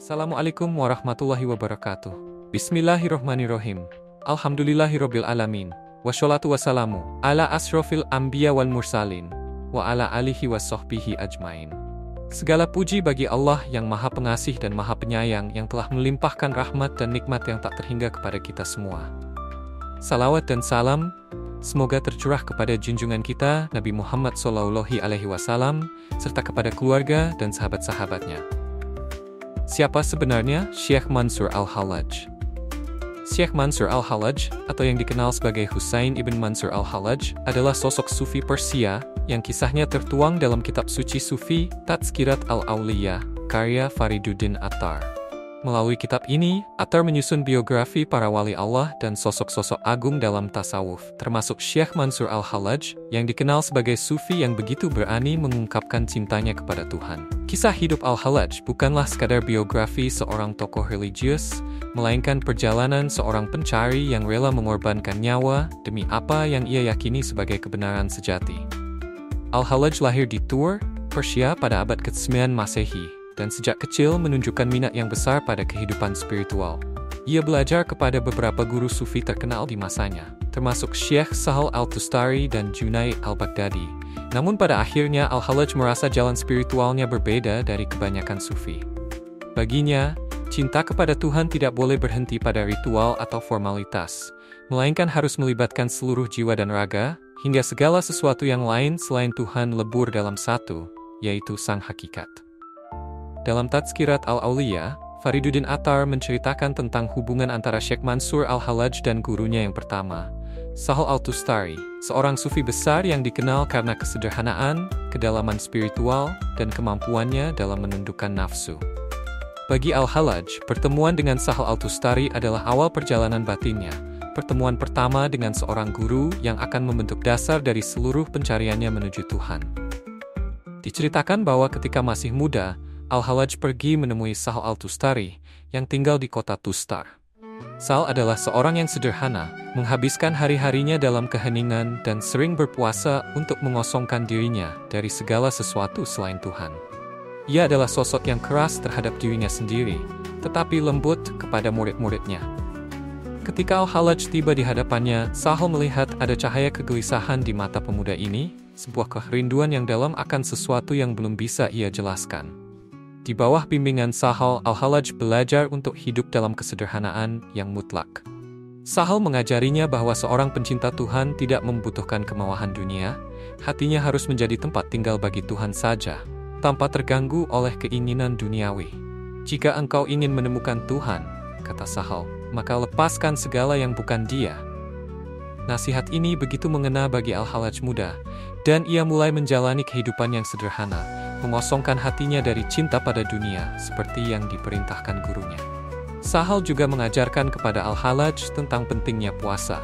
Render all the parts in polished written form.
Assalamualaikum warahmatullahi wabarakatuh. Bismillahirrohmanirrohim. Alhamdulillahirabbil alamin. Washolatu wassalamu ala asrofil anbiya wal mursalin wa ala alihi wassohbihi ajmain. Segala puji bagi Allah yang Maha Pengasih dan Maha Penyayang yang telah melimpahkan rahmat dan nikmat yang tak terhingga kepada kita semua. Salawat dan salam semoga tercurah kepada junjungan kita Nabi Muhammad SAW serta kepada keluarga dan sahabat-sahabatnya. Siapa sebenarnya Syekh Mansur Al-Hallaj? Syekh Mansur Al-Hallaj, atau yang dikenal sebagai Husain ibn Mansur Al-Hallaj, adalah sosok Sufi Persia yang kisahnya tertuang dalam kitab suci Sufi Tazkirat Al-Awliya, karya Fariduddin Attar. Melalui kitab ini, Attar menyusun biografi para wali Allah dan sosok-sosok agung dalam tasawuf, termasuk Syekh Mansur Al-Hallaj, yang dikenal sebagai Sufi yang begitu berani mengungkapkan cintanya kepada Tuhan. Kisah hidup Al-Hallaj bukanlah sekadar biografi seorang tokoh religius, melainkan perjalanan seorang pencari yang rela mengorbankan nyawa demi apa yang ia yakini sebagai kebenaran sejati. Al-Hallaj lahir di Tur, Persia pada abad ke-9 Masehi, dan sejak kecil menunjukkan minat yang besar pada kehidupan spiritual. Ia belajar kepada beberapa guru sufi terkenal di masanya, termasuk Syekh Sahal Al-Tustari dan Junaid Al-Baghdadi. Namun pada akhirnya Al-Hallaj merasa jalan spiritualnya berbeda dari kebanyakan sufi. Baginya, cinta kepada Tuhan tidak boleh berhenti pada ritual atau formalitas, melainkan harus melibatkan seluruh jiwa dan raga, hingga segala sesuatu yang lain selain Tuhan lebur dalam satu, yaitu Sang Hakikat. Dalam Tazkirat Al-Awliya, Fariduddin Attar menceritakan tentang hubungan antara Syekh Mansur Al-Hallaj dan gurunya yang pertama, Sahal Al-Tustari, seorang sufi besar yang dikenal karena kesederhanaan, kedalaman spiritual, dan kemampuannya dalam menundukkan nafsu. Bagi Al-Hallaj, pertemuan dengan Sahal Al-Tustari adalah awal perjalanan batinnya, pertemuan pertama dengan seorang guru yang akan membentuk dasar dari seluruh pencariannya menuju Tuhan. Diceritakan bahwa ketika masih muda, Al-Hallaj pergi menemui Sahal Al-Tustari yang tinggal di kota Tustar. Sahal adalah seorang yang sederhana, menghabiskan hari-harinya dalam keheningan dan sering berpuasa untuk mengosongkan dirinya dari segala sesuatu selain Tuhan. Ia adalah sosok yang keras terhadap dirinya sendiri, tetapi lembut kepada murid-muridnya. Ketika Al-Hallaj tiba di hadapannya, Sahal melihat ada cahaya kegelisahan di mata pemuda ini, sebuah kerinduan yang dalam akan sesuatu yang belum bisa ia jelaskan. Di bawah bimbingan Sahal, Al-Hallaj belajar untuk hidup dalam kesederhanaan yang mutlak. Sahal mengajarinya bahwa seorang pencinta Tuhan tidak membutuhkan kemewahan dunia, hatinya harus menjadi tempat tinggal bagi Tuhan saja, tanpa terganggu oleh keinginan duniawi. Jika engkau ingin menemukan Tuhan, kata Sahal, maka lepaskan segala yang bukan Dia. Nasihat ini begitu mengena bagi Al-Hallaj muda, dan ia mulai menjalani kehidupan yang sederhana, mengosongkan hatinya dari cinta pada dunia, seperti yang diperintahkan gurunya. Sahal juga mengajarkan kepada Al-Hallaj tentang pentingnya puasa.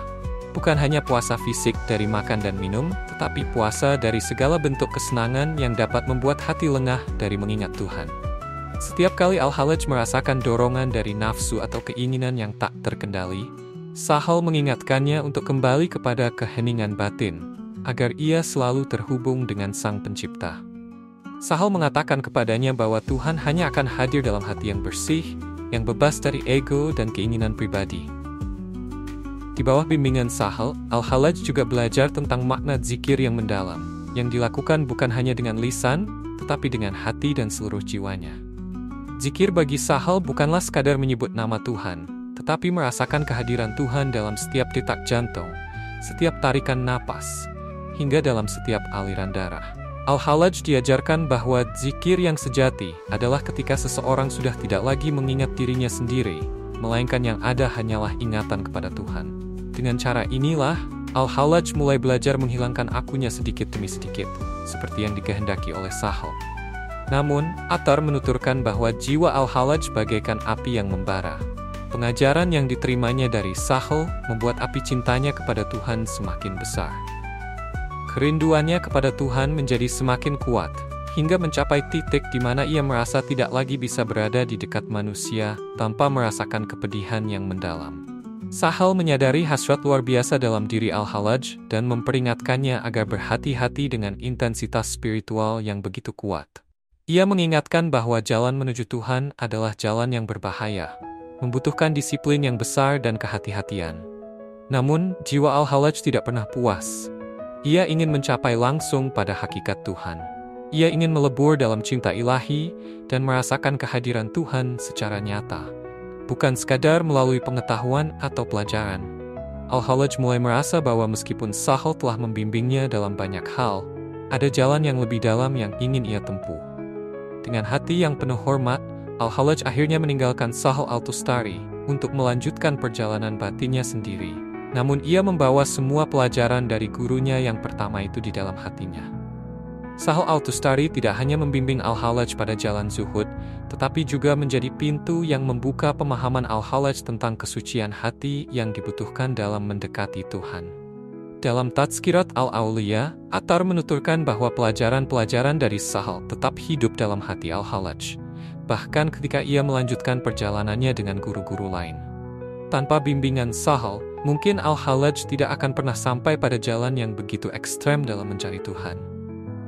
Bukan hanya puasa fisik dari makan dan minum, tetapi puasa dari segala bentuk kesenangan yang dapat membuat hati lengah dari mengingat Tuhan. Setiap kali Al-Hallaj merasakan dorongan dari nafsu atau keinginan yang tak terkendali, Sahal mengingatkannya untuk kembali kepada keheningan batin, agar ia selalu terhubung dengan Sang Pencipta. Sahal mengatakan kepadanya bahwa Tuhan hanya akan hadir dalam hati yang bersih, yang bebas dari ego dan keinginan pribadi. Di bawah bimbingan Sahal, Al-Hallaj juga belajar tentang makna zikir yang mendalam, yang dilakukan bukan hanya dengan lisan, tetapi dengan hati dan seluruh jiwanya. Zikir bagi Sahal bukanlah sekadar menyebut nama Tuhan, tetapi merasakan kehadiran Tuhan dalam setiap detak jantung, setiap tarikan napas, hingga dalam setiap aliran darah. Al-Hallaj diajarkan bahwa zikir yang sejati adalah ketika seseorang sudah tidak lagi mengingat dirinya sendiri, melainkan yang ada hanyalah ingatan kepada Tuhan. Dengan cara inilah, Al-Hallaj mulai belajar menghilangkan akunya sedikit demi sedikit, seperti yang dikehendaki oleh Sahal. Namun, Attar menuturkan bahwa jiwa Al-Hallaj bagaikan api yang membara. Pengajaran yang diterimanya dari Sahal membuat api cintanya kepada Tuhan semakin besar. Kerinduannya kepada Tuhan menjadi semakin kuat, hingga mencapai titik di mana ia merasa tidak lagi bisa berada di dekat manusia tanpa merasakan kepedihan yang mendalam. Sahal menyadari hasrat luar biasa dalam diri Al-Hallaj dan memperingatkannya agar berhati-hati dengan intensitas spiritual yang begitu kuat. Ia mengingatkan bahwa jalan menuju Tuhan adalah jalan yang berbahaya, membutuhkan disiplin yang besar dan kehati-hatian. Namun, jiwa Al-Hallaj tidak pernah puas. Ia ingin mencapai langsung pada hakikat Tuhan. Ia ingin melebur dalam cinta ilahi dan merasakan kehadiran Tuhan secara nyata, bukan sekadar melalui pengetahuan atau pelajaran. Al-Hallaj mulai merasa bahwa meskipun Sahel telah membimbingnya dalam banyak hal, ada jalan yang lebih dalam yang ingin ia tempuh. Dengan hati yang penuh hormat, Al-Hallaj akhirnya meninggalkan Sahel Al-Tustari untuk melanjutkan perjalanan batinnya sendiri. Namun ia membawa semua pelajaran dari gurunya yang pertama itu di dalam hatinya. Sahel Al-Tustari tidak hanya membimbing Al-Hallaj pada jalan zuhud, tetapi juga menjadi pintu yang membuka pemahaman Al-Hallaj tentang kesucian hati yang dibutuhkan dalam mendekati Tuhan. Dalam Tazkirat Al-Auliya, Attar menuturkan bahwa pelajaran-pelajaran dari Sahel tetap hidup dalam hati Al-Hallaj, bahkan ketika ia melanjutkan perjalanannya dengan guru-guru lain. Tanpa bimbingan Sahel, mungkin Al-Hallaj tidak akan pernah sampai pada jalan yang begitu ekstrem dalam mencari Tuhan.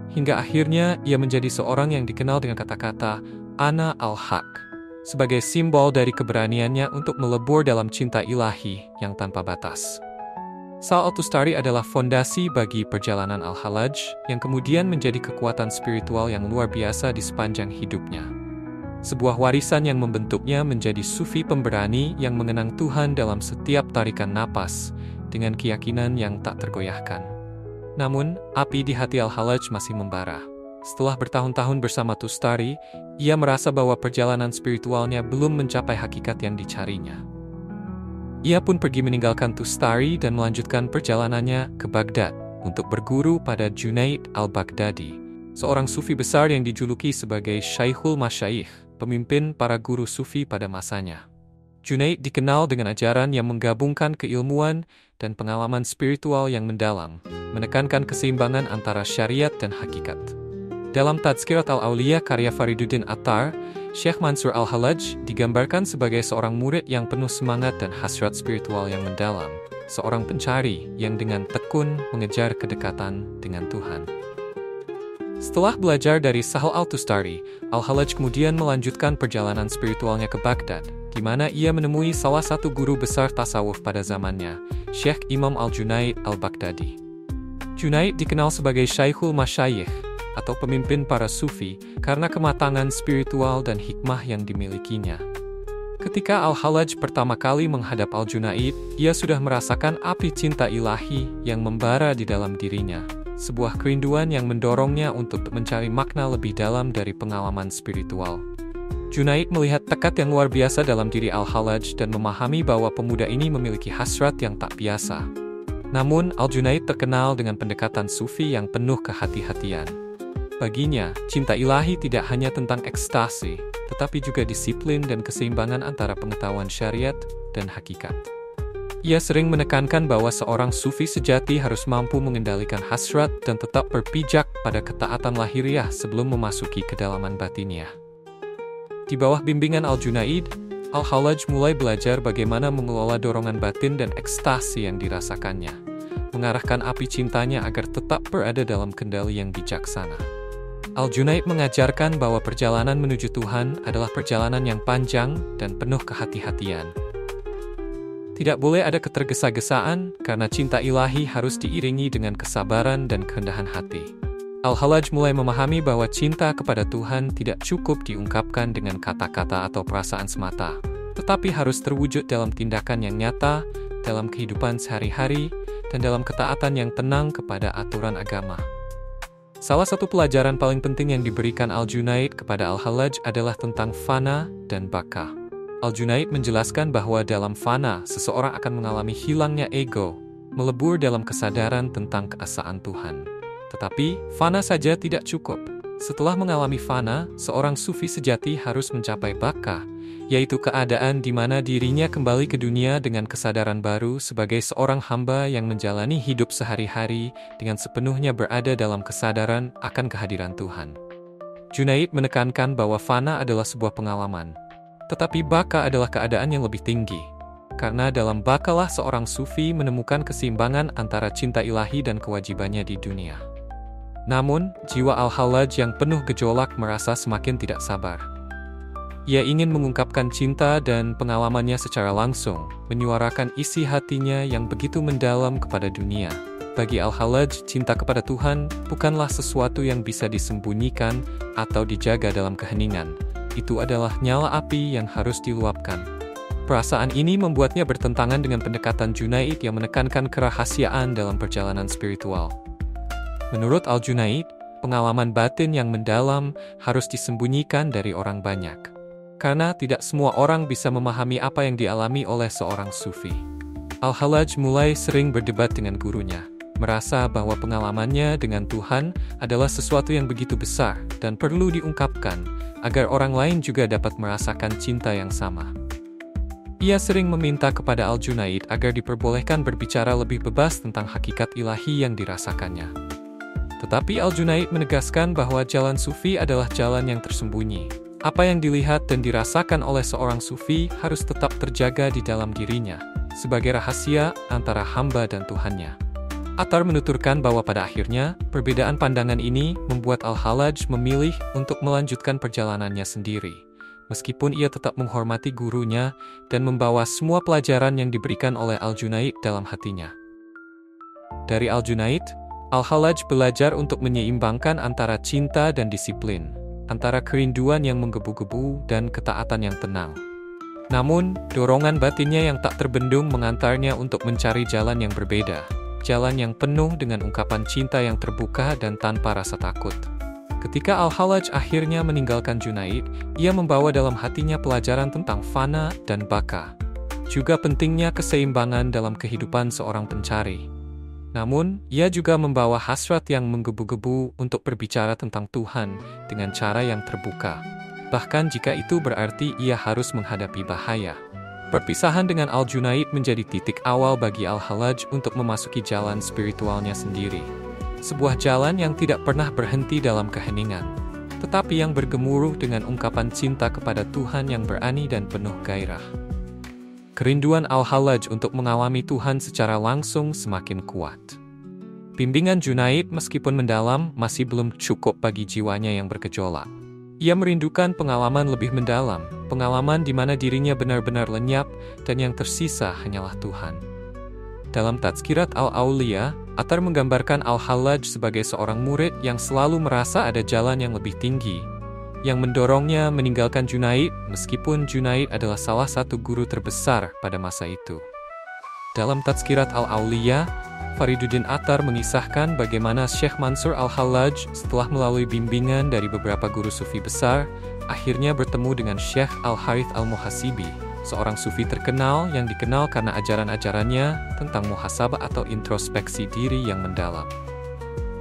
Hingga akhirnya ia menjadi seorang yang dikenal dengan kata-kata Ana al-Haq, sebagai simbol dari keberaniannya untuk melebur dalam cinta ilahi yang tanpa batas. Sahel Al-Tustari adalah fondasi bagi perjalanan Al-Hallaj yang kemudian menjadi kekuatan spiritual yang luar biasa di sepanjang hidupnya. Sebuah warisan yang membentuknya menjadi sufi pemberani yang mengenang Tuhan dalam setiap tarikan napas dengan keyakinan yang tak tergoyahkan. Namun, api di hati Al-Hallaj masih membara. Setelah bertahun-tahun bersama Tustari, ia merasa bahwa perjalanan spiritualnya belum mencapai hakikat yang dicarinya. Ia pun pergi meninggalkan Tustari dan melanjutkan perjalanannya ke Baghdad untuk berguru pada Junaid al-Baghdadi, seorang sufi besar yang dijuluki sebagai Syaikhul Masyayikh, pemimpin para guru sufi pada masanya. Junaid dikenal dengan ajaran yang menggabungkan keilmuan dan pengalaman spiritual yang mendalam, menekankan keseimbangan antara syariat dan hakikat. Dalam Tazkirat Al-Auliya karya Fariduddin Attar, Syekh Mansur Al-Hallaj digambarkan sebagai seorang murid yang penuh semangat dan hasrat spiritual yang mendalam, seorang pencari yang dengan tekun mengejar kedekatan dengan Tuhan. Setelah belajar dari Sahel Al-Tustari, Al-Hallaj kemudian melanjutkan perjalanan spiritualnya ke Baghdad, di mana ia menemui salah satu guru besar tasawuf pada zamannya, Syekh Imam Al-Junaid Al-Baghdadi. Junaid dikenal sebagai Syaikhul Masyayikh, atau pemimpin para sufi, karena kematangan spiritual dan hikmah yang dimilikinya. Ketika Al-Hallaj pertama kali menghadap Al-Junaid, ia sudah merasakan api cinta ilahi yang membara di dalam dirinya, sebuah kerinduan yang mendorongnya untuk mencari makna lebih dalam dari pengalaman spiritual. Junaid melihat tekad yang luar biasa dalam diri Al-Hallaj dan memahami bahwa pemuda ini memiliki hasrat yang tak biasa. Namun, Al-Junaid terkenal dengan pendekatan sufi yang penuh kehati-hatian. Baginya, cinta ilahi tidak hanya tentang ekstasi, tetapi juga disiplin dan keseimbangan antara pengetahuan syariat dan hakikat. Ia sering menekankan bahwa seorang sufi sejati harus mampu mengendalikan hasrat dan tetap berpijak pada ketaatan lahiriah sebelum memasuki kedalaman batinnya. Di bawah bimbingan Al-Junaid, Al-Hallaj mulai belajar bagaimana mengelola dorongan batin dan ekstasi yang dirasakannya, mengarahkan api cintanya agar tetap berada dalam kendali yang bijaksana. Al-Junaid mengajarkan bahwa perjalanan menuju Tuhan adalah perjalanan yang panjang dan penuh kehati-hatian. Tidak boleh ada ketergesa-gesaan, karena cinta ilahi harus diiringi dengan kesabaran dan kerendahan hati. Al-Hallaj mulai memahami bahwa cinta kepada Tuhan tidak cukup diungkapkan dengan kata-kata atau perasaan semata, tetapi harus terwujud dalam tindakan yang nyata, dalam kehidupan sehari-hari, dan dalam ketaatan yang tenang kepada aturan agama. Salah satu pelajaran paling penting yang diberikan Al-Junaid kepada Al-Hallaj adalah tentang fana dan baka. Al-Junaid menjelaskan bahwa dalam fana, seseorang akan mengalami hilangnya ego, melebur dalam kesadaran tentang keesaan Tuhan. Tetapi, fana saja tidak cukup. Setelah mengalami fana, seorang sufi sejati harus mencapai baka, yaitu keadaan di mana dirinya kembali ke dunia dengan kesadaran baru sebagai seorang hamba yang menjalani hidup sehari-hari dengan sepenuhnya berada dalam kesadaran akan kehadiran Tuhan. Junaid menekankan bahwa fana adalah sebuah pengalaman, tetapi baka adalah keadaan yang lebih tinggi. Karena dalam bakalah seorang sufi menemukan keseimbangan antara cinta ilahi dan kewajibannya di dunia. Namun, jiwa Al-Hallaj yang penuh gejolak merasa semakin tidak sabar. Ia ingin mengungkapkan cinta dan pengalamannya secara langsung, menyuarakan isi hatinya yang begitu mendalam kepada dunia. Bagi Al-Hallaj, cinta kepada Tuhan bukanlah sesuatu yang bisa disembunyikan atau dijaga dalam keheningan. Itu adalah nyala api yang harus diluapkan. Perasaan ini membuatnya bertentangan dengan pendekatan Junaid yang menekankan kerahasiaan dalam perjalanan spiritual. Menurut Al-Junaid, pengalaman batin yang mendalam harus disembunyikan dari orang banyak. Karena tidak semua orang bisa memahami apa yang dialami oleh seorang sufi. Al-Hallaj mulai sering berdebat dengan gurunya, merasa bahwa pengalamannya dengan Tuhan adalah sesuatu yang begitu besar dan perlu diungkapkan agar orang lain juga dapat merasakan cinta yang sama. Ia sering meminta kepada Al-Junaid agar diperbolehkan berbicara lebih bebas tentang hakikat ilahi yang dirasakannya. Tetapi Al-Junaid menegaskan bahwa jalan sufi adalah jalan yang tersembunyi. Apa yang dilihat dan dirasakan oleh seorang sufi harus tetap terjaga di dalam dirinya, sebagai rahasia antara hamba dan Tuhannya. Attar menuturkan bahwa pada akhirnya, perbedaan pandangan ini membuat Al-Hallaj memilih untuk melanjutkan perjalanannya sendiri, meskipun ia tetap menghormati gurunya dan membawa semua pelajaran yang diberikan oleh Al-Junaid dalam hatinya. Dari Al-Junaid, Al-Hallaj belajar untuk menyeimbangkan antara cinta dan disiplin, antara kerinduan yang menggebu-gebu dan ketaatan yang tenang. Namun, dorongan batinnya yang tak terbendung mengantarnya untuk mencari jalan yang berbeda, jalan yang penuh dengan ungkapan cinta yang terbuka dan tanpa rasa takut. Ketika Al-Hallaj akhirnya meninggalkan Junaid, ia membawa dalam hatinya pelajaran tentang fana dan baka, juga pentingnya keseimbangan dalam kehidupan seorang pencari. Namun, ia juga membawa hasrat yang menggebu-gebu untuk berbicara tentang Tuhan dengan cara yang terbuka. Bahkan jika itu berarti ia harus menghadapi bahaya. Perpisahan dengan Al-Junaid menjadi titik awal bagi Al-Hallaj untuk memasuki jalan spiritualnya sendiri. Sebuah jalan yang tidak pernah berhenti dalam keheningan, tetapi yang bergemuruh dengan ungkapan cinta kepada Tuhan yang berani dan penuh gairah. Kerinduan Al-Hallaj untuk mengalami Tuhan secara langsung semakin kuat. Bimbingan Junaid meskipun mendalam masih belum cukup bagi jiwanya yang bergejolak. Ia merindukan pengalaman lebih mendalam, pengalaman di mana dirinya benar-benar lenyap dan yang tersisa hanyalah Tuhan. Dalam Tazkirat Al-Auliya, Attar menggambarkan Al-Hallaj sebagai seorang murid yang selalu merasa ada jalan yang lebih tinggi, yang mendorongnya meninggalkan Junaid meskipun Junaid adalah salah satu guru terbesar pada masa itu. Dalam Tazkirat Al-Auliya, Fariduddin Attar mengisahkan bagaimana Syekh Mansur Al-Hallaj setelah melalui bimbingan dari beberapa guru sufi besar, akhirnya bertemu dengan Syekh Al-Harith Al-Muhasibi, seorang sufi terkenal yang dikenal karena ajaran-ajarannya tentang muhasabah atau introspeksi diri yang mendalam.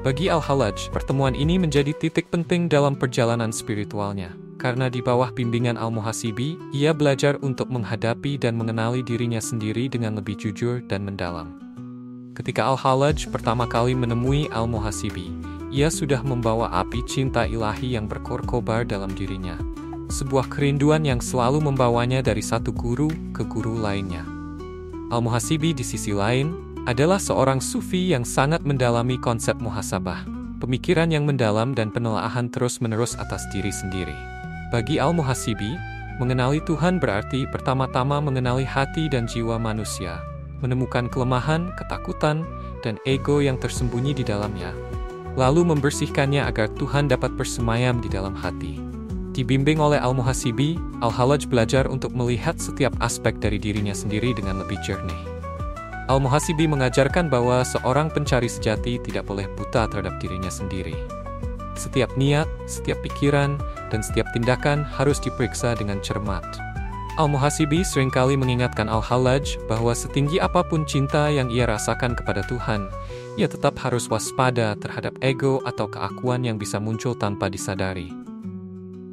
Bagi Al-Hallaj, pertemuan ini menjadi titik penting dalam perjalanan spiritualnya, karena di bawah bimbingan Al-Muhasibi, ia belajar untuk menghadapi dan mengenali dirinya sendiri dengan lebih jujur dan mendalam. Ketika Al-Hallaj pertama kali menemui Al-Muhasibi, ia sudah membawa api cinta ilahi yang berkobar-kobar dalam dirinya, sebuah kerinduan yang selalu membawanya dari satu guru ke guru lainnya. Al-Muhasibi di sisi lain adalah seorang sufi yang sangat mendalami konsep muhasabah, pemikiran yang mendalam dan penelaahan terus-menerus atas diri sendiri. Bagi Al-Muhasibi, mengenali Tuhan berarti pertama-tama mengenali hati dan jiwa manusia, menemukan kelemahan, ketakutan, dan ego yang tersembunyi di dalamnya, lalu membersihkannya agar Tuhan dapat bersemayam di dalam hati. Dibimbing oleh Al-Muhasibi, Al-Hallaj belajar untuk melihat setiap aspek dari dirinya sendiri dengan lebih jernih. Al-Muhasibi mengajarkan bahwa seorang pencari sejati tidak boleh buta terhadap dirinya sendiri. Setiap niat, setiap pikiran, dan setiap tindakan harus diperiksa dengan cermat. Al-Muhasibi seringkali mengingatkan Al-Hallaj bahwa setinggi apapun cinta yang ia rasakan kepada Tuhan, ia tetap harus waspada terhadap ego atau keakuan yang bisa muncul tanpa disadari.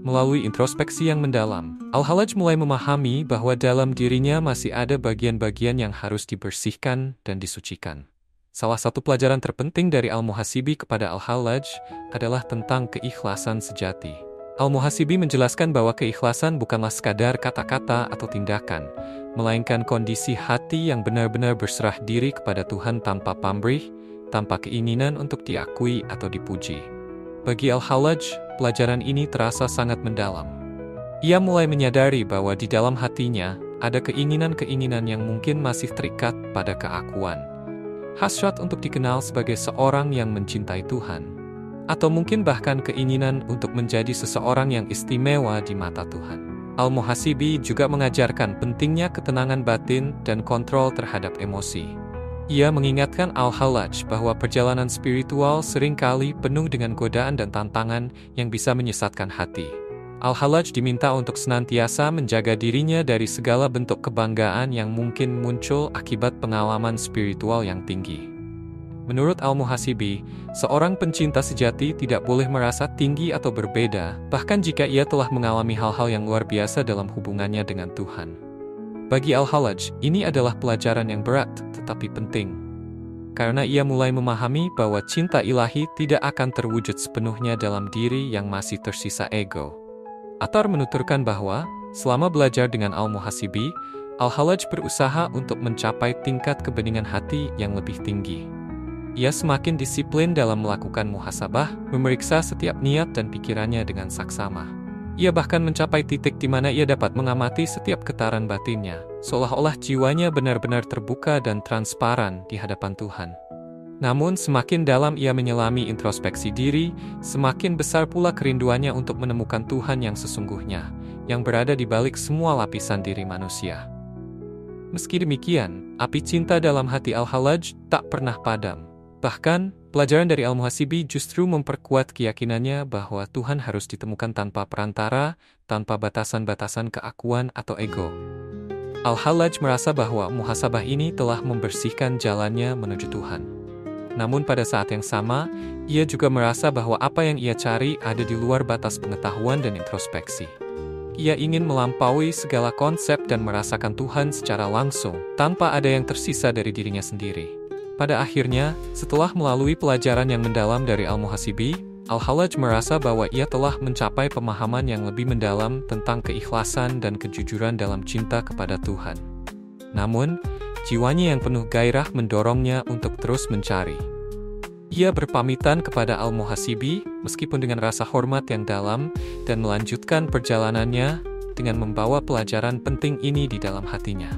Melalui introspeksi yang mendalam, Al-Hallaj mulai memahami bahwa dalam dirinya masih ada bagian-bagian yang harus dibersihkan dan disucikan. Salah satu pelajaran terpenting dari Al-Muhasibi kepada Al-Hallaj adalah tentang keikhlasan sejati. Al-Muhasibi menjelaskan bahwa keikhlasan bukanlah sekadar kata-kata atau tindakan, melainkan kondisi hati yang benar-benar berserah diri kepada Tuhan tanpa pamrih, tanpa keinginan untuk diakui atau dipuji. Bagi Al-Hallaj, pelajaran ini terasa sangat mendalam. Ia mulai menyadari bahwa di dalam hatinya ada keinginan-keinginan yang mungkin masih terikat pada keakuan. Hasrat untuk dikenal sebagai seorang yang mencintai Tuhan. Atau mungkin bahkan keinginan untuk menjadi seseorang yang istimewa di mata Tuhan. Al-Muhasibi juga mengajarkan pentingnya ketenangan batin dan kontrol terhadap emosi. Ia mengingatkan Al-Hallaj bahwa perjalanan spiritual seringkali penuh dengan godaan dan tantangan yang bisa menyesatkan hati. Al-Hallaj diminta untuk senantiasa menjaga dirinya dari segala bentuk kebanggaan yang mungkin muncul akibat pengalaman spiritual yang tinggi. Menurut Al-Muhasibi, seorang pencinta sejati tidak boleh merasa tinggi atau berbeda, bahkan jika ia telah mengalami hal-hal yang luar biasa dalam hubungannya dengan Tuhan. Bagi Al-Hallaj, ini adalah pelajaran yang berat, tetapi penting. Karena ia mulai memahami bahwa cinta ilahi tidak akan terwujud sepenuhnya dalam diri yang masih tersisa ego. Attar menuturkan bahwa, selama belajar dengan Al-Muhasibi, Al-Hallaj berusaha untuk mencapai tingkat kebeningan hati yang lebih tinggi. Ia semakin disiplin dalam melakukan muhasabah, memeriksa setiap niat dan pikirannya dengan saksama. Ia bahkan mencapai titik di mana ia dapat mengamati setiap getaran batinnya, seolah-olah jiwanya benar-benar terbuka dan transparan di hadapan Tuhan. Namun semakin dalam ia menyelami introspeksi diri, semakin besar pula kerinduannya untuk menemukan Tuhan yang sesungguhnya, yang berada di balik semua lapisan diri manusia. Meski demikian, api cinta dalam hati Al-Hallaj tak pernah padam. Bahkan, pelajaran dari Al-Muhasibi justru memperkuat keyakinannya bahwa Tuhan harus ditemukan tanpa perantara, tanpa batasan-batasan keakuan atau ego. Al-Hallaj merasa bahwa muhasabah ini telah membersihkan jalannya menuju Tuhan. Namun pada saat yang sama, ia juga merasa bahwa apa yang ia cari ada di luar batas pengetahuan dan introspeksi. Ia ingin melampaui segala konsep dan merasakan Tuhan secara langsung, tanpa ada yang tersisa dari dirinya sendiri. Pada akhirnya, setelah melalui pelajaran yang mendalam dari Al-Muhasibi, Al-Hallaj merasa bahwa ia telah mencapai pemahaman yang lebih mendalam tentang keikhlasan dan kejujuran dalam cinta kepada Tuhan. Namun, jiwanya yang penuh gairah mendorongnya untuk terus mencari. Ia berpamitan kepada Al-Muhasibi, meskipun dengan rasa hormat yang dalam, dan melanjutkan perjalanannya dengan membawa pelajaran penting ini di dalam hatinya.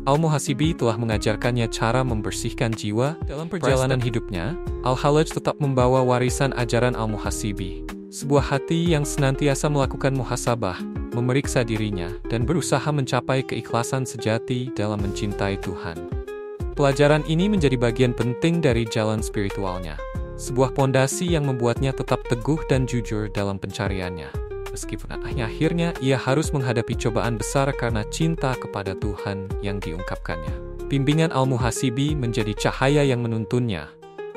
Al-Muhasibi telah mengajarkannya cara membersihkan jiwa. Dalam perjalanan hidupnya, Al-Hallaj tetap membawa warisan ajaran Al-Muhasibi. Sebuah hati yang senantiasa melakukan muhasabah, memeriksa dirinya, dan berusaha mencapai keikhlasan sejati dalam mencintai Tuhan. Pelajaran ini menjadi bagian penting dari jalan spiritualnya. Sebuah pondasi yang membuatnya tetap teguh dan jujur dalam pencariannya. Meskipun akhirnya ia harus menghadapi cobaan besar karena cinta kepada Tuhan yang diungkapkannya. Bimbingan Al-Muhasibi menjadi cahaya yang menuntunnya.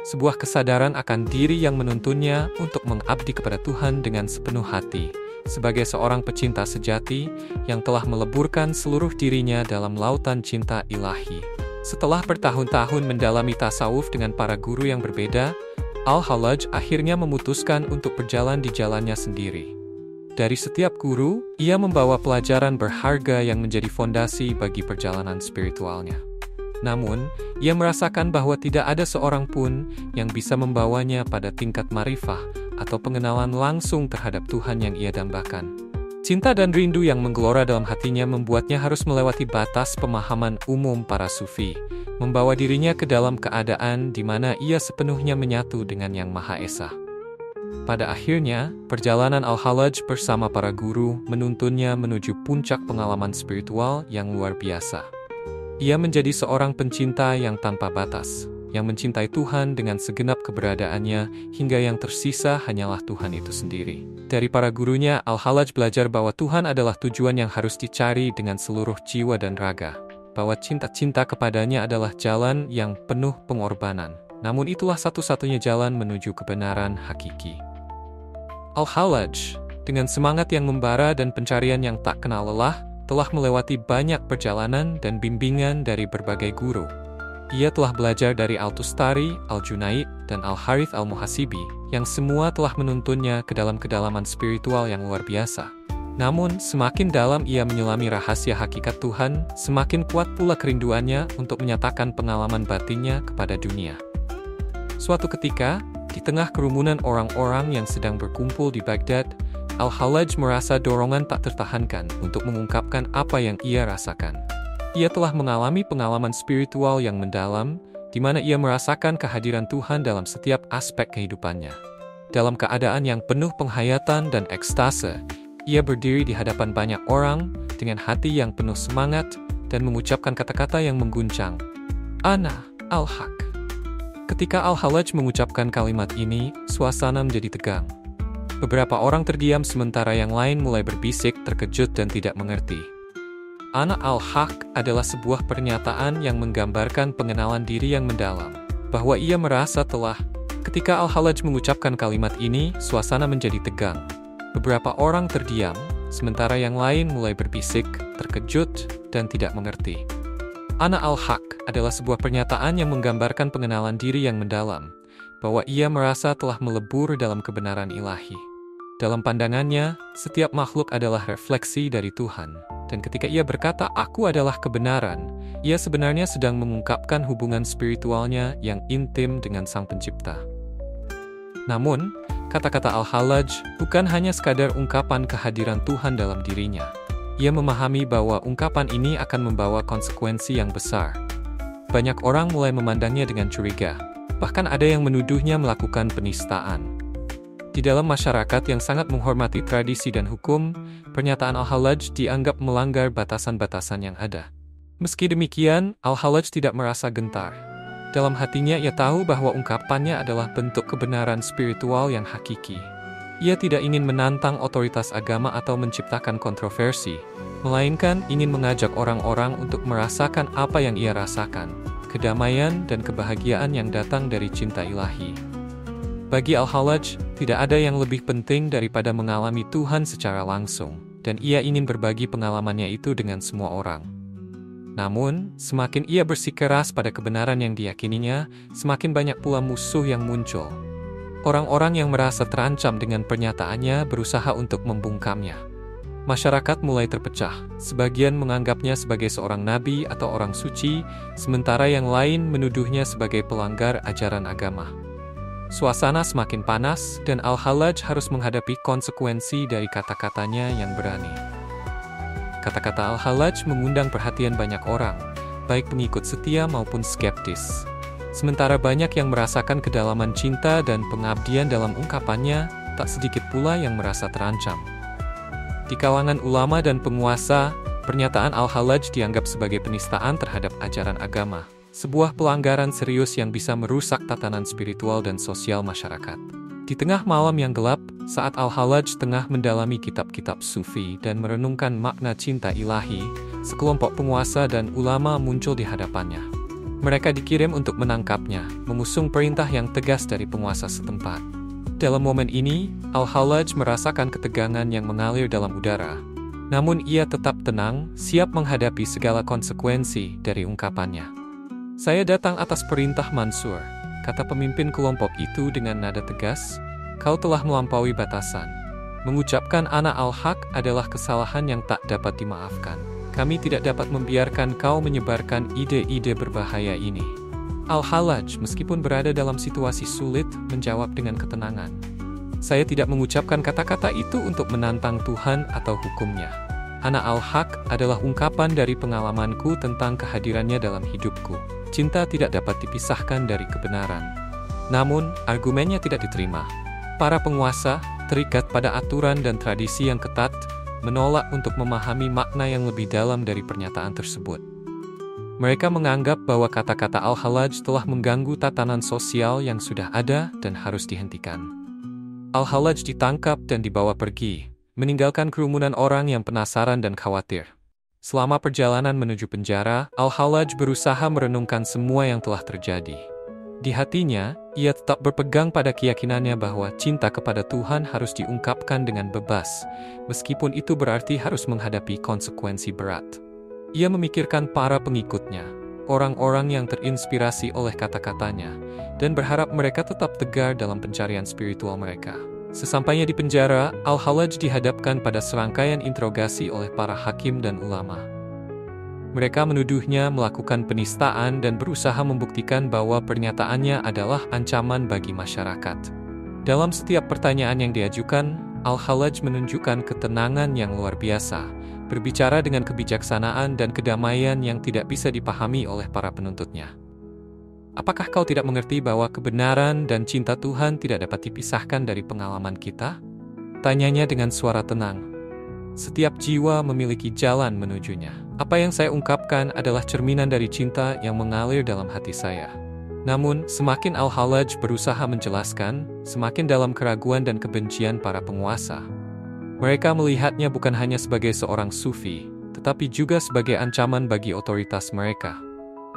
Sebuah kesadaran akan diri yang menuntunnya untuk mengabdi kepada Tuhan dengan sepenuh hati. Sebagai seorang pecinta sejati yang telah meleburkan seluruh dirinya dalam lautan cinta ilahi. Setelah bertahun-tahun mendalami tasawuf dengan para guru yang berbeda, Al-Hallaj akhirnya memutuskan untuk berjalan di jalannya sendiri. Dari setiap guru, ia membawa pelajaran berharga yang menjadi fondasi bagi perjalanan spiritualnya. Namun, ia merasakan bahwa tidak ada seorang pun yang bisa membawanya pada tingkat marifah atau pengenalan langsung terhadap Tuhan yang ia dambakan. Cinta dan rindu yang menggelora dalam hatinya membuatnya harus melewati batas pemahaman umum para sufi, membawa dirinya ke dalam keadaan di mana ia sepenuhnya menyatu dengan Yang Maha Esa. Pada akhirnya, perjalanan Al-Hallaj bersama para guru menuntunnya menuju puncak pengalaman spiritual yang luar biasa. Ia menjadi seorang pencinta yang tanpa batas, yang mencintai Tuhan dengan segenap keberadaannya, hingga yang tersisa hanyalah Tuhan itu sendiri. Dari para gurunya, Al-Hallaj belajar bahwa Tuhan adalah tujuan yang harus dicari dengan seluruh jiwa dan raga, bahwa cinta kepadanya adalah jalan yang penuh pengorbanan. Namun itulah satu-satunya jalan menuju kebenaran hakiki. Al-Hallaj, dengan semangat yang membara dan pencarian yang tak kenal lelah, telah melewati banyak perjalanan dan bimbingan dari berbagai guru. Ia telah belajar dari Al-Tustari, Al-Junaid, dan Al-Harith Al-Muhasibi, yang semua telah menuntunnya ke dalam kedalaman spiritual yang luar biasa. Namun, semakin dalam ia menyelami rahasia hakikat Tuhan, semakin kuat pula kerinduannya untuk menyatakan pengalaman batinnya kepada dunia. Suatu ketika, di tengah kerumunan orang-orang yang sedang berkumpul di Baghdad, Al-Hallaj merasa dorongan tak tertahankan untuk mengungkapkan apa yang ia rasakan. Ia telah mengalami pengalaman spiritual yang mendalam, di mana ia merasakan kehadiran Tuhan dalam setiap aspek kehidupannya. Dalam keadaan yang penuh penghayatan dan ekstase, ia berdiri di hadapan banyak orang dengan hati yang penuh semangat dan mengucapkan kata-kata yang mengguncang. Ana Al-Haq. Ketika Al-Hallaj mengucapkan kalimat ini, suasana menjadi tegang. Beberapa orang terdiam sementara yang lain mulai berbisik, terkejut dan tidak mengerti. Ana Al-Haq adalah sebuah pernyataan yang menggambarkan pengenalan diri yang mendalam, bahwa ia merasa telah. Ketika Al-Hallaj mengucapkan kalimat ini, suasana menjadi tegang. Beberapa orang terdiam, sementara yang lain mulai berbisik, terkejut, dan tidak mengerti. Ana Al-Haq adalah sebuah pernyataan yang menggambarkan pengenalan diri yang mendalam, bahwa ia merasa telah melebur dalam kebenaran ilahi. Dalam pandangannya, setiap makhluk adalah refleksi dari Tuhan, dan ketika ia berkata, "Aku adalah kebenaran," ia sebenarnya sedang mengungkapkan hubungan spiritualnya yang intim dengan Sang Pencipta. Namun, kata-kata Al-Hallaj bukan hanya sekadar ungkapan kehadiran Tuhan dalam dirinya. Ia memahami bahwa ungkapan ini akan membawa konsekuensi yang besar. Banyak orang mulai memandangnya dengan curiga. Bahkan ada yang menuduhnya melakukan penistaan. Di dalam masyarakat yang sangat menghormati tradisi dan hukum, pernyataan Al-Hallaj dianggap melanggar batasan-batasan yang ada. Meski demikian, Al-Hallaj tidak merasa gentar. Dalam hatinya ia tahu bahwa ungkapannya adalah bentuk kebenaran spiritual yang hakiki. Ia tidak ingin menantang otoritas agama atau menciptakan kontroversi, melainkan ingin mengajak orang-orang untuk merasakan apa yang ia rasakan, kedamaian dan kebahagiaan yang datang dari cinta ilahi. Bagi Al-Hallaj, tidak ada yang lebih penting daripada mengalami Tuhan secara langsung, dan ia ingin berbagi pengalamannya itu dengan semua orang. Namun, semakin ia bersikeras pada kebenaran yang diyakininya, semakin banyak pula musuh yang muncul. Orang-orang yang merasa terancam dengan pernyataannya berusaha untuk membungkamnya. Masyarakat mulai terpecah, sebagian menganggapnya sebagai seorang nabi atau orang suci, sementara yang lain menuduhnya sebagai pelanggar ajaran agama. Suasana semakin panas, dan Al-Hallaj harus menghadapi konsekuensi dari kata-katanya yang berani. Kata-kata Al-Hallaj mengundang perhatian banyak orang, baik pengikut setia maupun skeptis. Sementara banyak yang merasakan kedalaman cinta dan pengabdian dalam ungkapannya, tak sedikit pula yang merasa terancam. Di kalangan ulama dan penguasa, pernyataan Al-Hallaj dianggap sebagai penistaan terhadap ajaran agama, sebuah pelanggaran serius yang bisa merusak tatanan spiritual dan sosial masyarakat. Di tengah malam yang gelap, saat Al-Hallaj tengah mendalami kitab-kitab sufi dan merenungkan makna cinta ilahi, sekelompok penguasa dan ulama muncul di hadapannya. Mereka dikirim untuk menangkapnya, mengusung perintah yang tegas dari penguasa setempat. Dalam momen ini, Al-Hallaj merasakan ketegangan yang mengalir dalam udara. Namun ia tetap tenang, siap menghadapi segala konsekuensi dari ungkapannya. "Saya datang atas perintah Mansur," kata pemimpin kelompok itu dengan nada tegas. "Kau telah melampaui batasan. Mengucapkan Ana Al-Haq adalah kesalahan yang tak dapat dimaafkan. Kami tidak dapat membiarkan kau menyebarkan ide-ide berbahaya ini." Al-Hallaj, meskipun berada dalam situasi sulit, menjawab dengan ketenangan. "Saya tidak mengucapkan kata-kata itu untuk menantang Tuhan atau hukumnya. Ana Al-Haq adalah ungkapan dari pengalamanku tentang kehadirannya dalam hidupku. Cinta tidak dapat dipisahkan dari kebenaran." Namun, argumennya tidak diterima. Para penguasa, terikat pada aturan dan tradisi yang ketat, menolak untuk memahami makna yang lebih dalam dari pernyataan tersebut. Mereka menganggap bahwa kata-kata Al-Hallaj telah mengganggu tatanan sosial yang sudah ada dan harus dihentikan. Al-Hallaj ditangkap dan dibawa pergi, meninggalkan kerumunan orang yang penasaran dan khawatir. Selama perjalanan menuju penjara, Al-Hallaj berusaha merenungkan semua yang telah terjadi. Di hatinya, ia tetap berpegang pada keyakinannya bahwa cinta kepada Tuhan harus diungkapkan dengan bebas, meskipun itu berarti harus menghadapi konsekuensi berat. Ia memikirkan para pengikutnya, orang-orang yang terinspirasi oleh kata-katanya, dan berharap mereka tetap tegar dalam pencarian spiritual mereka. Sesampainya di penjara, Al-Hallaj dihadapkan pada serangkaian interogasi oleh para hakim dan ulama. Mereka menuduhnya melakukan penistaan dan berusaha membuktikan bahwa pernyataannya adalah ancaman bagi masyarakat. Dalam setiap pertanyaan yang diajukan, Al-Hallaj menunjukkan ketenangan yang luar biasa, berbicara dengan kebijaksanaan dan kedamaian yang tidak bisa dipahami oleh para penuntutnya. Apakah kau tidak mengerti bahwa kebenaran dan cinta Tuhan tidak dapat dipisahkan dari pengalaman kita? Tanyanya dengan suara tenang. Setiap jiwa memiliki jalan menujunya. Apa yang saya ungkapkan adalah cerminan dari cinta yang mengalir dalam hati saya. Namun, semakin Al-Hallaj berusaha menjelaskan, semakin dalam keraguan dan kebencian para penguasa. Mereka melihatnya bukan hanya sebagai seorang sufi, tetapi juga sebagai ancaman bagi otoritas mereka.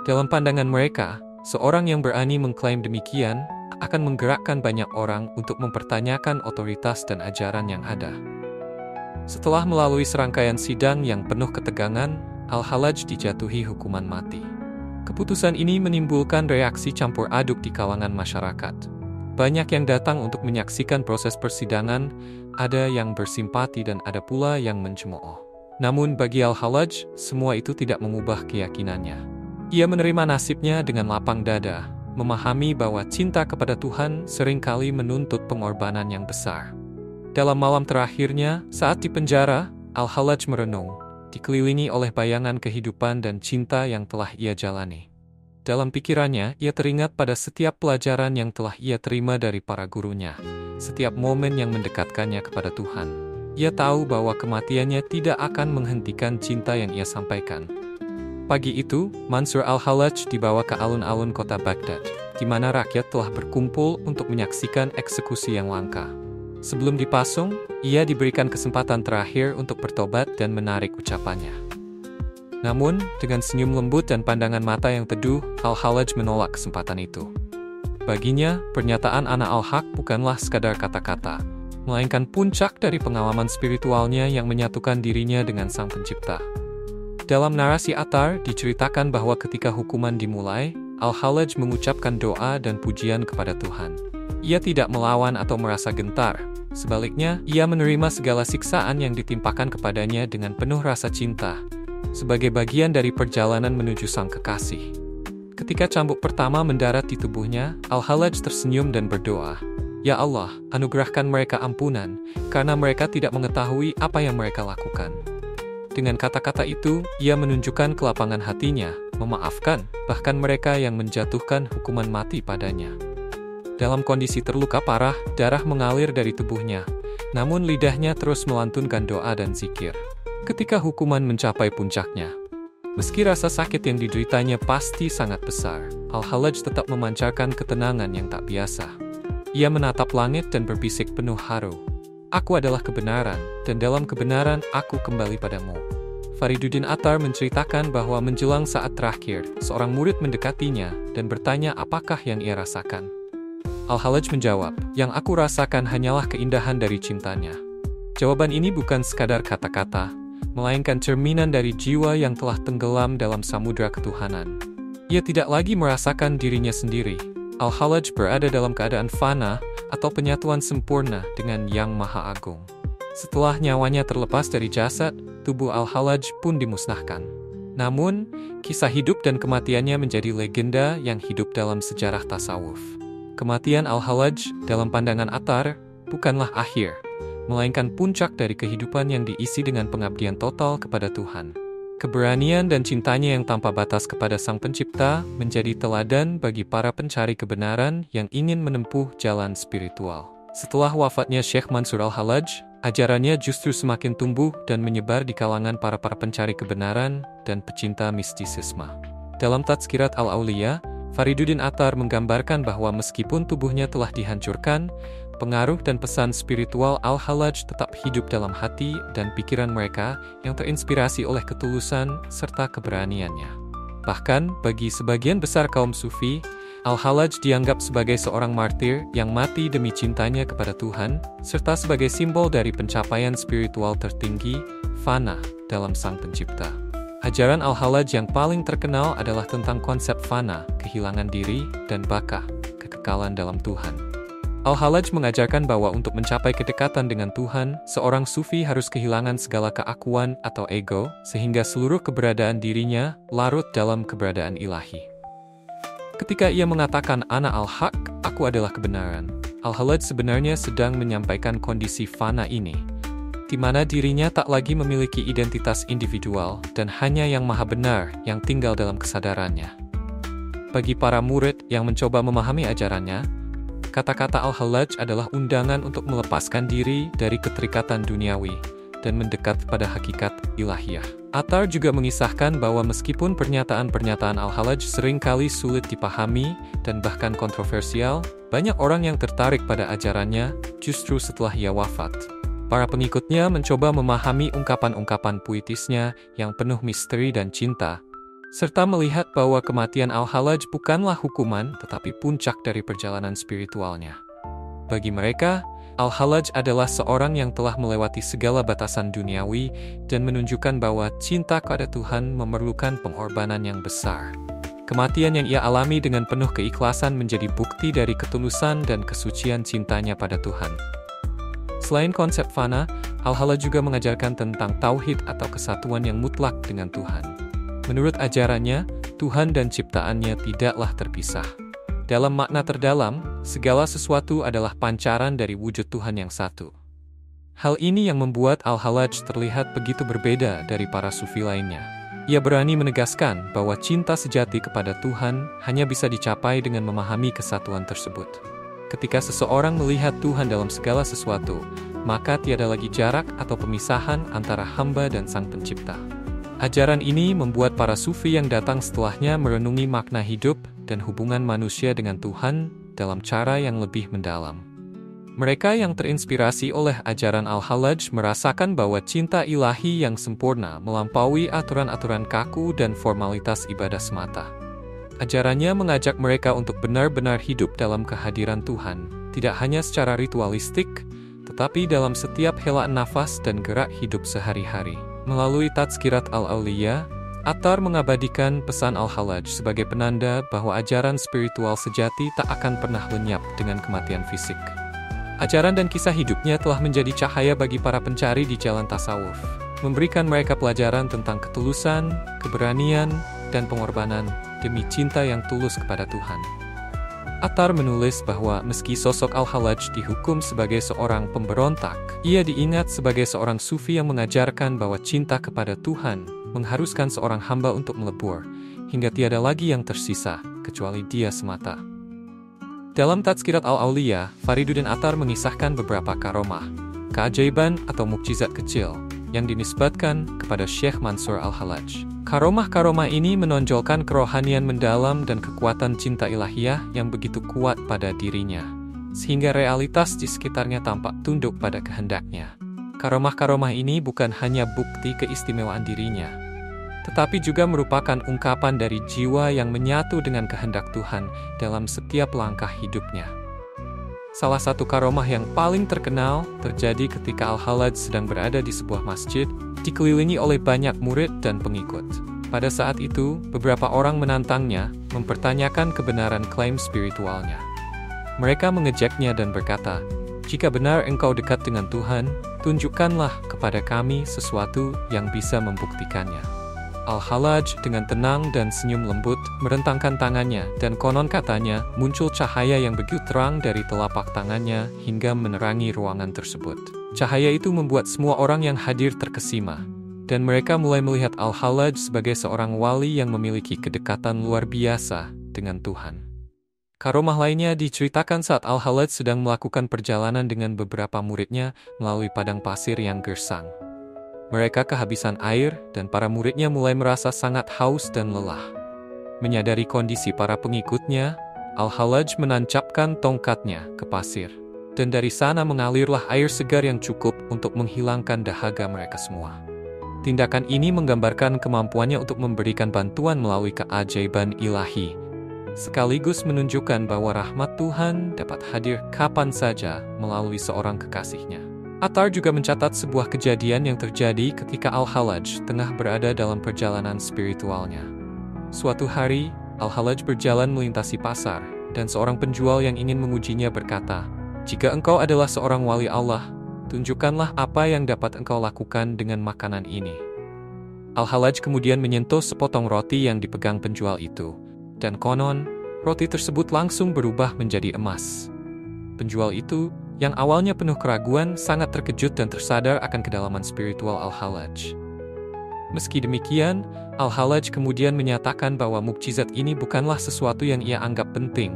Dalam pandangan mereka, seorang yang berani mengklaim demikian akan menggerakkan banyak orang untuk mempertanyakan otoritas dan ajaran yang ada. Setelah melalui serangkaian sidang yang penuh ketegangan, Al-Hallaj dijatuhi hukuman mati. Keputusan ini menimbulkan reaksi campur aduk di kalangan masyarakat. Banyak yang datang untuk menyaksikan proses persidangan, ada yang bersimpati dan ada pula yang mencemooh. Namun bagi Al-Hallaj, semua itu tidak mengubah keyakinannya. Ia menerima nasibnya dengan lapang dada, memahami bahwa cinta kepada Tuhan seringkali menuntut pengorbanan yang besar. Dalam malam terakhirnya, saat di penjara, Al-Hallaj merenung, dikelilingi oleh bayangan kehidupan dan cinta yang telah ia jalani. Dalam pikirannya, ia teringat pada setiap pelajaran yang telah ia terima dari para gurunya, setiap momen yang mendekatkannya kepada Tuhan. Ia tahu bahwa kematiannya tidak akan menghentikan cinta yang ia sampaikan. Pagi itu, Mansur Al-Hallaj dibawa ke alun-alun kota Baghdad, di mana rakyat telah berkumpul untuk menyaksikan eksekusi yang langka. Sebelum dipasung, ia diberikan kesempatan terakhir untuk bertobat dan menarik ucapannya. Namun, dengan senyum lembut dan pandangan mata yang teduh, Al-Hallaj menolak kesempatan itu. Baginya, pernyataan Ana Al-Haq bukanlah sekadar kata-kata, melainkan puncak dari pengalaman spiritualnya yang menyatukan dirinya dengan Sang Pencipta. Dalam narasi Athar, diceritakan bahwa ketika hukuman dimulai, Al-Hallaj mengucapkan doa dan pujian kepada Tuhan. Ia tidak melawan atau merasa gentar. Sebaliknya, ia menerima segala siksaan yang ditimpakan kepadanya dengan penuh rasa cinta, sebagai bagian dari perjalanan menuju Sang Kekasih. Ketika cambuk pertama mendarat di tubuhnya, Al-Hallaj tersenyum dan berdoa, "Ya Allah, anugerahkan mereka ampunan, karena mereka tidak mengetahui apa yang mereka lakukan." Dengan kata-kata itu, ia menunjukkan kelapangan hatinya, memaafkan, bahkan mereka yang menjatuhkan hukuman mati padanya. Dalam kondisi terluka parah, darah mengalir dari tubuhnya, namun lidahnya terus melantunkan doa dan zikir. Ketika hukuman mencapai puncaknya, meski rasa sakit yang dideritanya pasti sangat besar, Al-Hallaj tetap memancarkan ketenangan yang tak biasa. Ia menatap langit dan berbisik penuh haru, "Aku adalah kebenaran, dan dalam kebenaran aku kembali padamu." Fariduddin Attar menceritakan bahwa menjelang saat terakhir, seorang murid mendekatinya dan bertanya apakah yang ia rasakan. Al-Hallaj menjawab, "Yang aku rasakan hanyalah keindahan dari cintanya." Jawaban ini bukan sekadar kata-kata, melainkan cerminan dari jiwa yang telah tenggelam dalam samudera ketuhanan. Ia tidak lagi merasakan dirinya sendiri. Al-Hallaj berada dalam keadaan fana atau penyatuan sempurna dengan Yang Maha Agung. Setelah nyawanya terlepas dari jasad, tubuh Al-Hallaj pun dimusnahkan. Namun, kisah hidup dan kematiannya menjadi legenda yang hidup dalam sejarah tasawuf. Kematian Al-Hallaj dalam pandangan Attar bukanlah akhir, melainkan puncak dari kehidupan yang diisi dengan pengabdian total kepada Tuhan. Keberanian dan cintanya yang tanpa batas kepada Sang Pencipta menjadi teladan bagi para pencari kebenaran yang ingin menempuh jalan spiritual. Setelah wafatnya Syekh Mansur Al-Hallaj, ajarannya justru semakin tumbuh dan menyebar di kalangan para pencari kebenaran dan pecinta mistisisme. Dalam Tazkirat Al-Auliya, Fariduddin Attar menggambarkan bahwa meskipun tubuhnya telah dihancurkan, pengaruh dan pesan spiritual Al-Hallaj tetap hidup dalam hati dan pikiran mereka yang terinspirasi oleh ketulusan serta keberaniannya. Bahkan, bagi sebagian besar kaum sufi, Al-Hallaj dianggap sebagai seorang martir yang mati demi cintanya kepada Tuhan, serta sebagai simbol dari pencapaian spiritual tertinggi, fana, dalam Sang Pencipta. Ajaran Al-Hallaj yang paling terkenal adalah tentang konsep fana, kehilangan diri, dan baka, kekekalan dalam Tuhan. Al-Hallaj mengajarkan bahwa untuk mencapai kedekatan dengan Tuhan, seorang sufi harus kehilangan segala keakuan atau ego, sehingga seluruh keberadaan dirinya larut dalam keberadaan ilahi. Ketika ia mengatakan Ana al-Haq, aku adalah kebenaran, Al-Hallaj sebenarnya sedang menyampaikan kondisi fana ini, di mana dirinya tak lagi memiliki identitas individual dan hanya yang maha benar yang tinggal dalam kesadarannya. Bagi para murid yang mencoba memahami ajarannya, kata-kata Al-Hallaj adalah undangan untuk melepaskan diri dari keterikatan duniawi dan mendekat pada hakikat ilahiyah. Attar juga mengisahkan bahwa meskipun pernyataan-pernyataan Al-Hallaj seringkali sulit dipahami dan bahkan kontroversial, banyak orang yang tertarik pada ajarannya justru setelah ia wafat. Para pengikutnya mencoba memahami ungkapan-ungkapan puitisnya yang penuh misteri dan cinta, serta melihat bahwa kematian Al-Hallaj bukanlah hukuman, tetapi puncak dari perjalanan spiritualnya. Bagi mereka, Al-Hallaj adalah seorang yang telah melewati segala batasan duniawi dan menunjukkan bahwa cinta kepada Tuhan memerlukan pengorbanan yang besar. Kematian yang ia alami dengan penuh keikhlasan menjadi bukti dari ketulusan dan kesucian cintanya pada Tuhan. Selain konsep fana, Al-Hallaj juga mengajarkan tentang tauhid atau kesatuan yang mutlak dengan Tuhan. Menurut ajarannya, Tuhan dan ciptaannya tidaklah terpisah. Dalam makna terdalam, segala sesuatu adalah pancaran dari wujud Tuhan yang satu. Hal ini yang membuat Al-Hallaj terlihat begitu berbeda dari para sufi lainnya. Ia berani menegaskan bahwa cinta sejati kepada Tuhan hanya bisa dicapai dengan memahami kesatuan tersebut. Ketika seseorang melihat Tuhan dalam segala sesuatu, maka tiada lagi jarak atau pemisahan antara hamba dan Sang Pencipta. Ajaran ini membuat para sufi yang datang setelahnya merenungi makna hidup dan hubungan manusia dengan Tuhan dalam cara yang lebih mendalam. Mereka yang terinspirasi oleh ajaran Al-Hallaj merasakan bahwa cinta ilahi yang sempurna melampaui aturan-aturan kaku dan formalitas ibadah semata. Ajarannya mengajak mereka untuk benar-benar hidup dalam kehadiran Tuhan, tidak hanya secara ritualistik, tetapi dalam setiap helaan nafas dan gerak hidup sehari-hari. Melalui Tazkirat Al-Awliya, Attar mengabadikan pesan Al-Hallaj sebagai penanda bahwa ajaran spiritual sejati tak akan pernah lenyap dengan kematian fisik. Ajaran dan kisah hidupnya telah menjadi cahaya bagi para pencari di jalan tasawuf, memberikan mereka pelajaran tentang ketulusan, keberanian, dan pengorbanan demi cinta yang tulus kepada Tuhan. Attar menulis bahwa meski sosok Al-Hallaj dihukum sebagai seorang pemberontak, ia diingat sebagai seorang sufi yang mengajarkan bahwa cinta kepada Tuhan mengharuskan seorang hamba untuk melebur, hingga tiada lagi yang tersisa, kecuali dia semata. Dalam Tazkirat Al-Awliya, Fariduddin Attar mengisahkan beberapa karomah, keajaiban atau mukjizat kecil, yang dinisbatkan kepada Syekh Mansur Al-Hallaj. Karomah-karomah ini menonjolkan kerohanian mendalam dan kekuatan cinta ilahiyah yang begitu kuat pada dirinya, sehingga realitas di sekitarnya tampak tunduk pada kehendaknya. Karomah-karomah ini bukan hanya bukti keistimewaan dirinya, tetapi juga merupakan ungkapan dari jiwa yang menyatu dengan kehendak Tuhan dalam setiap langkah hidupnya. Salah satu karomah yang paling terkenal terjadi ketika Al-Hallaj sedang berada di sebuah masjid, dikelilingi oleh banyak murid dan pengikut. Pada saat itu, beberapa orang menantangnya, mempertanyakan kebenaran klaim spiritualnya. Mereka mengejeknya dan berkata, "Jika benar engkau dekat dengan Tuhan, tunjukkanlah kepada kami sesuatu yang bisa membuktikannya." Al-Hallaj dengan tenang dan senyum lembut merentangkan tangannya, dan konon katanya muncul cahaya yang begitu terang dari telapak tangannya hingga menerangi ruangan tersebut. Cahaya itu membuat semua orang yang hadir terkesima, dan mereka mulai melihat Al-Hallaj sebagai seorang wali yang memiliki kedekatan luar biasa dengan Tuhan. Karomah lainnya diceritakan saat Al-Hallaj sedang melakukan perjalanan dengan beberapa muridnya melalui padang pasir yang gersang. Mereka kehabisan air, dan para muridnya mulai merasa sangat haus dan lelah. Menyadari kondisi para pengikutnya, Al-Hallaj menancapkan tongkatnya ke pasir, dan dari sana mengalirlah air segar yang cukup untuk menghilangkan dahaga mereka semua. Tindakan ini menggambarkan kemampuannya untuk memberikan bantuan melalui keajaiban ilahi, sekaligus menunjukkan bahwa rahmat Tuhan dapat hadir kapan saja melalui seorang kekasihnya. Attar juga mencatat sebuah kejadian yang terjadi ketika Al-Hallaj tengah berada dalam perjalanan spiritualnya. Suatu hari, Al-Hallaj berjalan melintasi pasar, dan seorang penjual yang ingin mengujinya berkata, Jika engkau adalah seorang wali Allah, tunjukkanlah apa yang dapat engkau lakukan dengan makanan ini. Al-Hallaj kemudian menyentuh sepotong roti yang dipegang penjual itu, dan konon, roti tersebut langsung berubah menjadi emas. Penjual itu, yang awalnya penuh keraguan, sangat terkejut dan tersadar akan kedalaman spiritual Al-Hallaj. Meski demikian, Al-Hallaj kemudian menyatakan bahwa mukjizat ini bukanlah sesuatu yang ia anggap penting,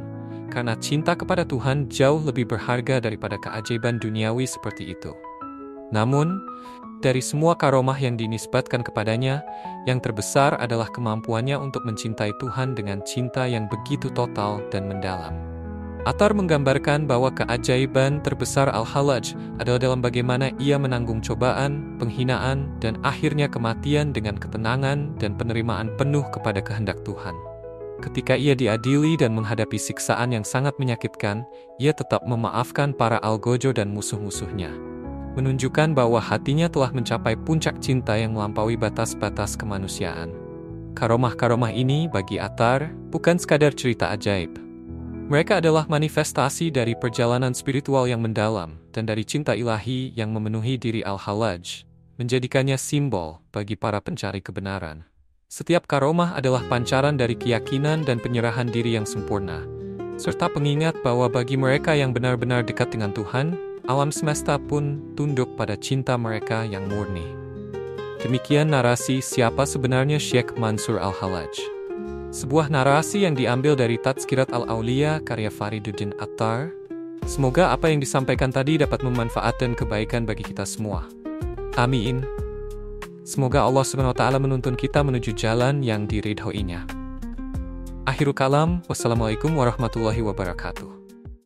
karena cinta kepada Tuhan jauh lebih berharga daripada keajaiban duniawi seperti itu. Namun, dari semua karomah yang dinisbatkan kepadanya, yang terbesar adalah kemampuannya untuk mencintai Tuhan dengan cinta yang begitu total dan mendalam. Attar menggambarkan bahwa keajaiban terbesar Al-Hallaj adalah dalam bagaimana ia menanggung cobaan, penghinaan, dan akhirnya kematian dengan ketenangan dan penerimaan penuh kepada kehendak Tuhan. Ketika ia diadili dan menghadapi siksaan yang sangat menyakitkan, ia tetap memaafkan para algojo dan musuh-musuhnya, menunjukkan bahwa hatinya telah mencapai puncak cinta yang melampaui batas-batas kemanusiaan. Karomah-karomah ini bagi Attar bukan sekadar cerita ajaib. Mereka adalah manifestasi dari perjalanan spiritual yang mendalam dan dari cinta ilahi yang memenuhi diri Al-Hallaj, menjadikannya simbol bagi para pencari kebenaran. Setiap karomah adalah pancaran dari keyakinan dan penyerahan diri yang sempurna, serta pengingat bahwa bagi mereka yang benar-benar dekat dengan Tuhan, alam semesta pun tunduk pada cinta mereka yang murni. Demikian narasi siapa sebenarnya Syekh Mansur Al-Hallaj. Sebuah narasi yang diambil dari Tazkirat Al-Aulia karya Fariduddin Attar. Semoga apa yang disampaikan tadi dapat memanfaatkan kebaikan bagi kita semua. Amin. Semoga Allah SWT menuntun kita menuju jalan yang diridhoinya. Akhirul kalam, wassalamualaikum warahmatullahi wabarakatuh.